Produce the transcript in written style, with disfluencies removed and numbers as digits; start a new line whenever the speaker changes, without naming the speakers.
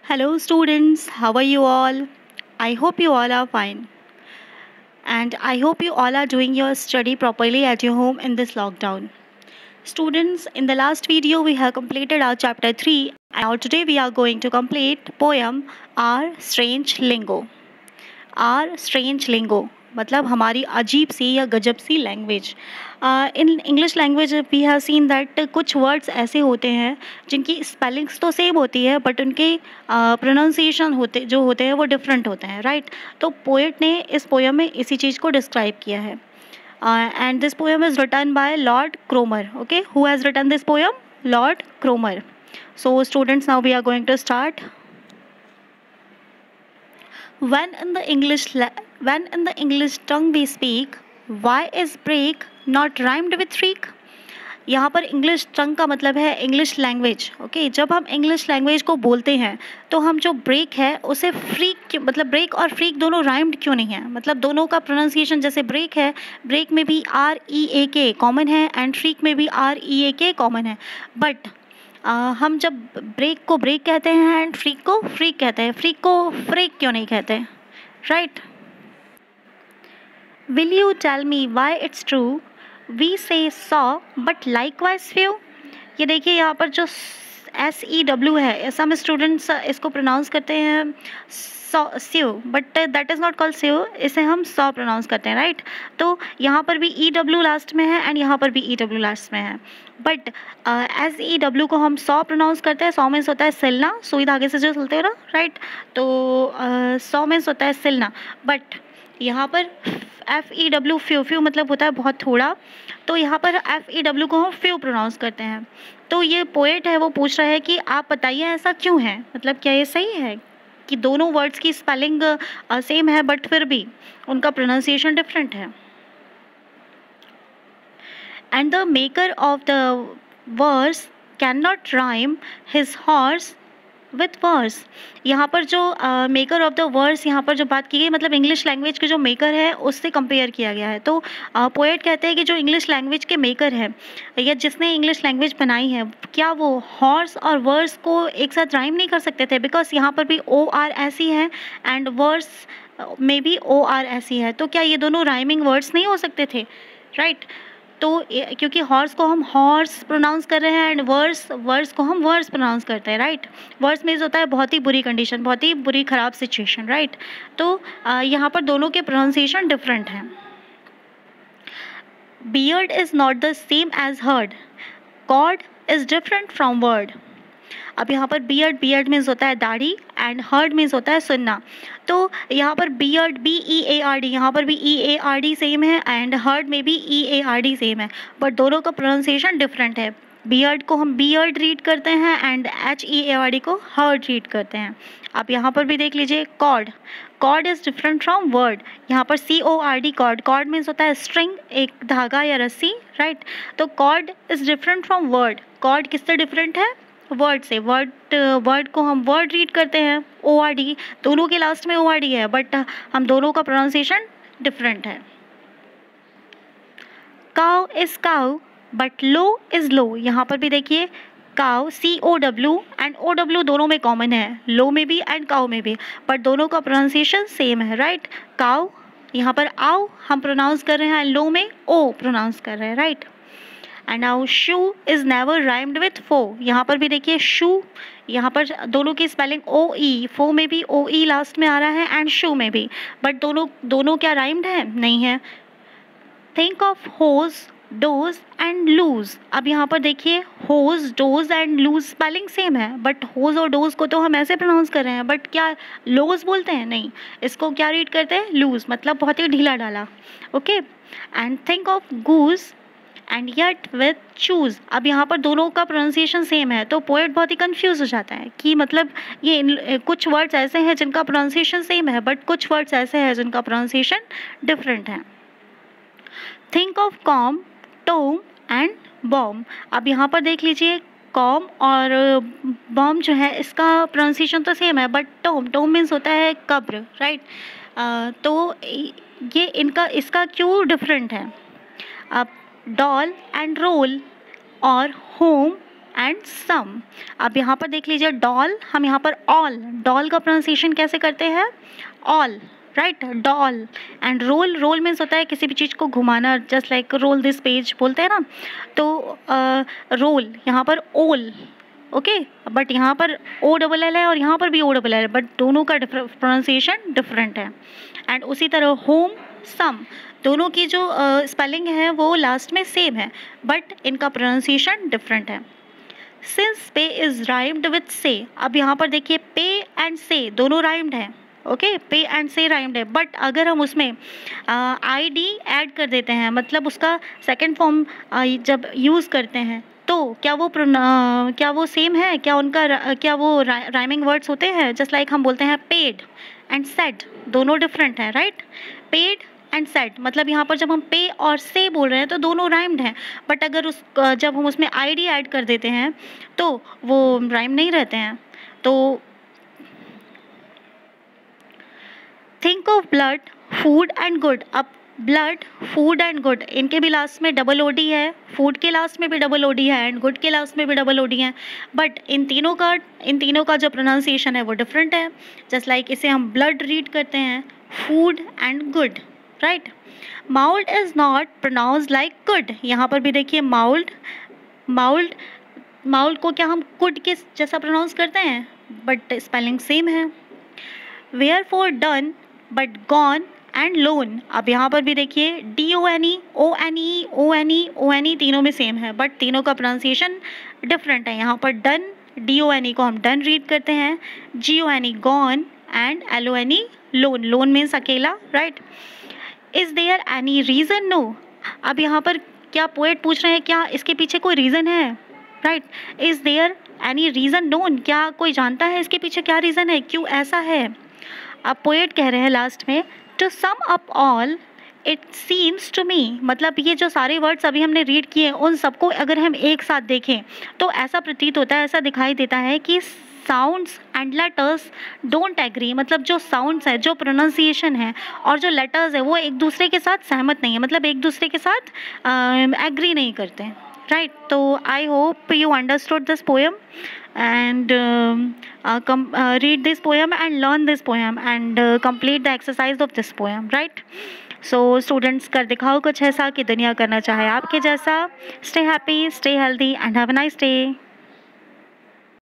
Hello, students. How are you all? I hope you all are fine. And I hope you all are doing your study properly at your home in this lockdown. Students, in the last video, we have completed our chapter 3. And now today we are going to complete poem Our Strange Lingo. Our strange lingo मतलब हमारी अजीब सी या गजब सी language. In English language we have seen that कुछ words ऐसे होते हैं जिनकी स्पेलिंग्स तो सेम होती है बट उनके प्रोनाउंसिएशन होते हैं वो डिफरेंट होते हैं, राइट। तो पोएट ने इस पोएम में इसी चीज़ को डिस्क्राइब किया है and this poem is written by Lord Cromer. Okay, who has written this poem? Lord Cromer. So students, now we are going to start. When in the English tongue we speak, why is break not rhymed with freak? यहाँ पर English टंग का मतलब है English language. Okay, जब हम English language को बोलते हैं तो हम जो ब्रेक है उसे फ्रीक मतलब ब्रेक और फ्रीक दोनों राइम्ड क्यों नहीं है? मतलब दोनों का प्रोनाउंसिएशन जैसे ब्रेक है, ब्रेक में भी REAK कॉमन है एंड फ्रीक में भी REAK कॉमन है, बट हम जब ब्रेक को ब्रेक कहते हैं एंड फ्रीक को फ्रीक कहते हैं, फ्रीक को फ्रेक क्यों नहीं कहते? Right. Will you tell me why it's true we say saw but likewise few? ये देखिए यहाँ पर जो SEW है, सम स्टूडेंट्स इसको प्रोनाउंस करते हैं sue, but that is not called sue, इसे हम सॉ प्रोनाउंस करते हैं, राइट। तो यहाँ पर भी EW लास्ट में है एंड यहाँ पर भी EW लास्ट में है, बट SEW को हम सॉ प्रोनाउंस करते हैं। सॉ मीन्स होता है सिलना, सुई धागे से जो सिलते हो ना, राइट। तो सॉ मीन्स होता है सिलना, बट यहाँ पर FEW फ्यू, फ्यू मतलब होता है बहुत थोड़ा, तो यहाँ पर FEW को हम फ्यू प्रोनाउंस करते हैं। तो ये पोएट है वो पूछ रहा है कि आप बताइए ऐसा क्यों है, मतलब क्या ये सही है कि दोनों वर्ड्स की स्पेलिंग सेम है बट फिर भी उनका प्रोनाउंसिएशन डिफरेंट है? And the maker of the verse can not rhyme his horse with verse. यहाँ पर जो मेकर ऑफ द वर्स यहाँ पर जो बात की गई, मतलब इंग्लिश लैंग्वेज के जो मेकर है उससे कंपेयर किया गया है। तो पोएट कहते हैं कि जो इंग्लिश लैंग्वेज के मेकर है या जिसने इंग्लिश लैंग्वेज बनाई है, क्या वो हॉर्स और वर्स को एक साथ राइम नहीं कर सकते थे? बिकॉज यहाँ पर भी OR ऐसी है एंड वर्स में भी OR ऐसी है, तो क्या ये दोनों राइमिंग वर्ड्स नहीं हो सकते थे? राइट। तो क्योंकि हॉर्स को हम हॉर्स प्रोनाउंस कर रहे हैं एंड वर्स को हम वर्स प्रोनाउंस करते हैं, राइट। वर्स मीन्स होता है बहुत ही बुरी कंडीशन, बहुत ही बुरी ख़राब सिचुएशन, राइट। तो यहाँ पर दोनों के प्रोनाउंसिएशन डिफरेंट हैं। Beard is not the same as heard, cord is different from word. अब यहाँ पर बियर्ड मीन्स होता है दाढ़ी एंड हर्ड मीन्स होता है सुनना। तो यहाँ पर बियर्ड BEARD, यहाँ पर भी EARD सेम है एंड हर्ड में भी EARD सेम है, बट दोनों का प्रोनाउंसिएशन डिफरेंट है। बियर्ड को हम बियर्ड रीड करते हैं एंड HEARD को हर्ड रीड करते हैं। अब यहाँ पर भी देख लीजिए cord, cord is different from word. यहाँ पर CORD कॉर्ड, कॉर्ड मीन्स होता है स्ट्रिंग, एक धागा या रस्सी, राइट। तो cord is different from word. Cord किससे डिफरेंट है? वर्ड से। वर्ड को हम वर्ड रीड करते हैं ORD, दोनों के लास्ट में ORD है बट हम दोनों का प्रोनाउंसिएशन डिफरेंट है। Cow is cow but low is low. यहाँ पर भी देखिए काउ COW एंड OW दोनों में कॉमन है, लो में भी एंड काउ में भी, बट दोनों का प्रोनाउंसिएशन सेम है, राइट। काउ यहाँ पर आओ हम प्रोनाउंस कर रहे हैं एंड लो में ओ प्रोनाउंस कर रहे हैं, right. And now shoe is never rhymed with foe. यहाँ पर भी देखिए शू, यहाँ पर दोनों की स्पेलिंग OE, फो में भी OE लास्ट में आ रहा है एंड शू में भी, बट दोनों क्या राइम्ड है? नहीं है। Think of hose dose and lose. अब यहाँ पर देखिए hose dose and lose spelling same है, बट होज और डोज को तो हम ऐसे प्रोनाउंस कर रहे हैं, बट क्या लोज बोलते हैं? नहीं, इसको क्या रीड करते हैं? लूज, मतलब बहुत ही ढीला डाला। Okay. And think of goose and yet with choose. अब यहाँ पर दोनों का प्रोनाउंसिएशन सेम है, तो पोएट बहुत ही कंफ्यूज हो जाता है कि मतलब ये कुछ वर्ड्स ऐसे हैं जिनका प्रोनाउंसिएशन सेम है बट कुछ वर्ड्स ऐसे हैं जिनका प्रोनाउंसिएशन डिफरेंट है। Think of comb tomb and bomb. अब यहाँ पर देख लीजिए कॉम और बॉम जो है इसका प्रोनाउंसिएशन तो सेम है, बट टोम मीन्स होता है कब्र, राइट। तो ये इसका क्यों डिफरेंट है? अब डॉल एंड रोल और होम एंड सम। अब यहाँ पर देख लीजिए डॉल, हम यहाँ पर ऑल, डॉल का प्रोनाउंसिएशन कैसे करते हैं? All, right, doll. And roll, roll means होता है किसी भी चीज़ को घुमाना, just like roll this page बोलते हैं ना, तो रोल, यहाँ पर ओल, ओके, बट यहाँ पर ओ डबल एल है और यहाँ पर भी ओ डबल एल है, बट दोनों का प्रोनाउंसिएशन डिफरेंट है। एंड उसी तरह होम, सम, दोनों की जो स्पेलिंग है वो लास्ट में सेम है, बट इनका प्रोनाउंसिएशन डिफरेंट है। सिंस पे इज राइम्ड विथ से, अब यहाँ पर देखिए पे एंड से दोनों राइम्ड हैं, ओके, पे एंड से राइम्ड है, बट अगर हम उसमें आई डी ऐड कर देते हैं, मतलब उसका सेकेंड फॉर्म जब यूज़ करते हैं, तो क्या वो सेम है? क्या उनका क्या वो राइमिंग वर्ड्स होते हैं? जस्ट लाइक हम बोलते हैं पेड एंड सेड, दोनों डिफरेंट हैं, राइट? पेड एंड सेड, मतलब यहाँ पर जब हम पे और से बोल रहे हैं तो दोनों राइम्ड हैं, बट अगर जब हम उसमें आई डी ऐड कर देते हैं तो वो राइम नहीं रहते हैं। तो think of blood, food and good. अब ब्लड, फूड एंड गुड, इनके भी लास्ट में डबल ओ डी है, फूड के लास्ट में भी डबल ओ डी है एंड गुड के लास्ट में भी डबल ओ डी है, बट इन तीनों का जो प्रोनाउंसिएशन है वो डिफरेंट है। जस्ट लाइक इसे हम ब्लड रीड करते हैं, food and good, right? Mould is not pronounce like good, यहाँ पर भी देखिए माउल्ड, माउल्ड को क्या हम गुड के जैसा प्रोनाउंस करते हैं, बट स्पेलिंग सेम है। Wherefore done, but gone and lone, अब यहाँ पर भी देखिए D O N E, O N E, O N E, O N E तीनों में सेम है, बट तीनों का प्रोनाउंसिएशन डिफरेंट है। यहाँ पर done, D O N E को हम डन रीड करते हैं, G O N E gone and L O N E lone, lone means अकेला, right? Is there any reason? No. अब यहाँ पर क्या पोएट पूछ रहे हैं, क्या इसके पीछे कोई रीज़न है, right? Is there any reason known, क्या कोई जानता है इसके पीछे क्या रीज़न है, क्यों ऐसा है? अब पोएट कह रहे हैं लास्ट में, to sum up all it seems to me, मतलब ये जो सारे वर्ड्स अभी हमने रीड किए उन सबको अगर हम एक साथ देखें तो ऐसा प्रतीत होता है, ऐसा दिखाई देता है कि sounds and letters don't agree, मतलब जो साउंड्स है, जो प्रोनाउंसिएशन है और जो लेटर्स है वो एक दूसरे के साथ सहमत नहीं है, मतलब एक दूसरे के साथ एग्री नहीं करते हैं, राइट? तो I hope you understood this poem and read this poem and learn this poem and complete the exercise of this poem, right? So students, कर दिखाओ कुछ ऐसा कि दुनिया करना चाहे आपके जैसा। Stay happy, stay healthy and have a nice day.